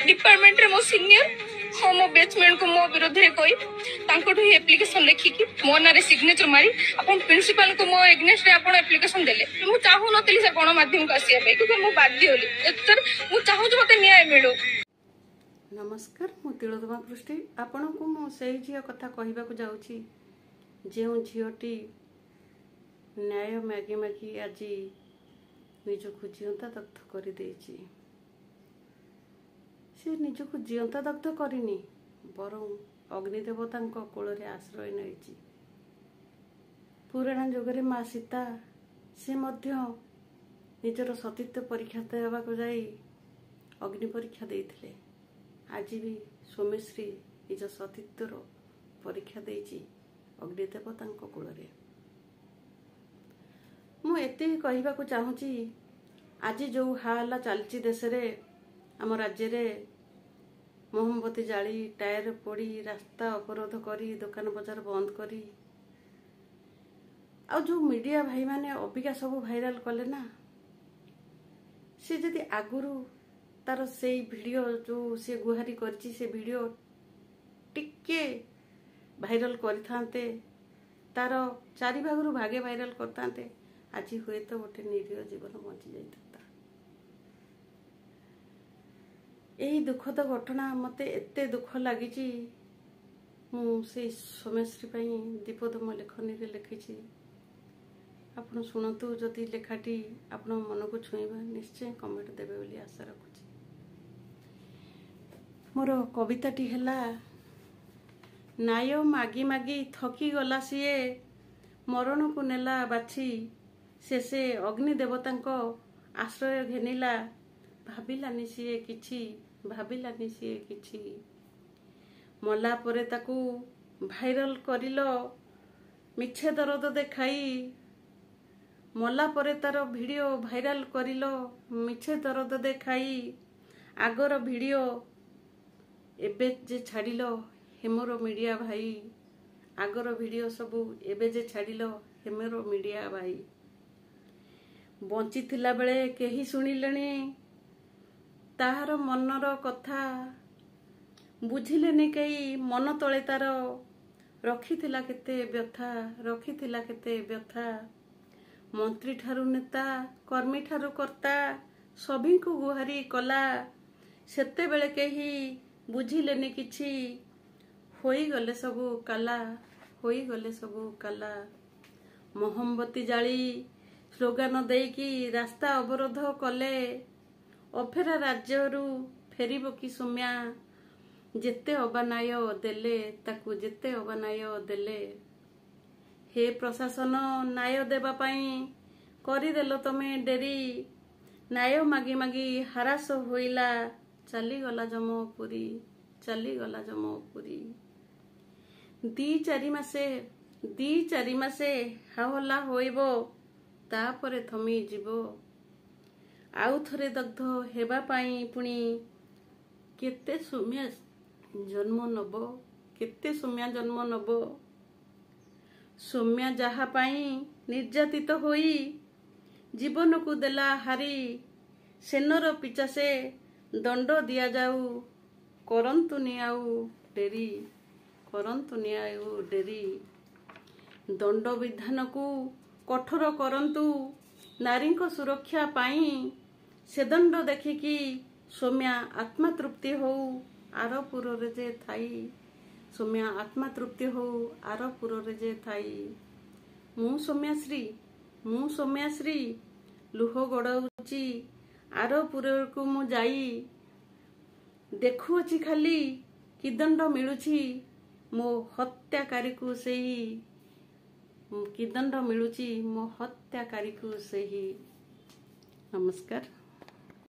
Department रे मो senior हाँ मो बैचमेंट को मो विरोध रे कोई तांकोठु एप्लिकेशन लिखिकी मो नारे सिग्नेचर मारी अपन प्रिंसिपल को मो एग्नेस्ट रे अपन एप्लिकेशन देले मु चाहू नतली सर गण माध्यम को आसिया पे क्योंकि मु बाध्य होली सर मु चाहू जे मते न्याय मिलू। नमस्कार मु तिलोत्तमा पृष्टि आपण को मो सही झियो कथा कहबा को जाउची जेउ झियोटी न्याय मागी मागी आज निजको जीवंता दग्ध कर देछि से निजको जीवंता दग्ध करिनी बरं अग्निदेवता कोल आश्रय नहीं। पुराण जुगरे माँ सीता से मध्य निजर सतीत्व परीक्षा देवा जाई अग्नि परीक्षा देइथिले। आज भी सोमेश्री निज सतीत्वर परीक्षा देइछि अग्निदेवता कोल। मु एते कहबा को चाहूची आज जो हाला चलची देश रे आम राज्य रे मोमबत्ती जाली टायर पोड़ी रास्ता अवरोध करी दुकान बजार बंद करी आ जो मीडिया भाई माने अबिका सब भाइराल कले ना से जदि आगुरु तार से वीडियो जो से गुहारी करची से वीडियो टिके भाइराल करथांते तार चारि भागरु भागे भाइराल करथांते आज हुए तो गोटे निरीह जीवन बंची जाता। यही दुखद घटना मते एते दुख लगी मुझे सोमेश्री दीपदम लेखनी रे लिखी आपण शुणु जदि लेखाटी आपण मन को छुईबा निश्चय कमेंट देवे बोली आशा रखुची। मोर कविताटी हैला नाय मागी मागी थकी गला सीए मरण को नेला बाछी शेषे अग्नि देवता आश्रय घेनिला भाविलानी सीए किछि भाविलानी सीए किछि मला परे ताकू भाइराल करिलो मिछे दरद देखाई मला परे तार वीडियो भाइराल करिलो मिछे दरद देखाई आगर वीडियो एबे जे छाड़िलो हेमरो मीडिया भाई आगर वीडियो सबू एबे जे छाड़िलो हेमरो मीडिया भाई बंची थिला बेले केही सुनिलेनी ताहार मनर कथा बुझिलेनी कई मन तले तार रखिथिला केते व्यथा रखिथिला केते व्यथा मंत्री ठारू नेता कर्मी ठारू कर्ता सभी को गुहारी कला सेते बेले केही बुझिलेनी किछि होई गले सबू काला होई गले सबू काला मोहम्बती जाली स्लोगान देकी रास्ता अवरोध कले अफेरा राज्यरू फेरिब कि सोम्या जेते अबानाय देले ताकू जेते अबानाय देले हे प्रशासन न्याय देबा पाई करिदेलो तमे डेरी न्याय मागी मागी हारास होइला चली गला जमपुरी चली गला जमपुरी दी चारि मासे हाहला होइबो तापरे थमी जीवो आउ थरे दग्ध हेबा पाई पुणी केते सौम्या जन्म नब केते सौम्या जन्म नब सौम्या जहा पाई निर्यातित होई जीवन को देला हारी सेनर पिछा से दंड दिया जाऊ करंतु नियाऊ डेरी करंतु नियाऊ डेरी दंड विधान को कठोर करंतु नारी को सुरक्षा पाई से दंड देखिकी सौम्या आत्मा तृप्ति हो आरपुर रे जे थाई सौम्या आत्मा तृप्ति हो आरपुर रे जे थाई मु सौम्याश्री लुह गड़ाऊची आरपुर को मु जाई देखुअछि खाली कि दंड मिलुछि मो हत्याकारी को सही कि दंड मिलुछि मो हत्याकारी को सही। नमस्कार।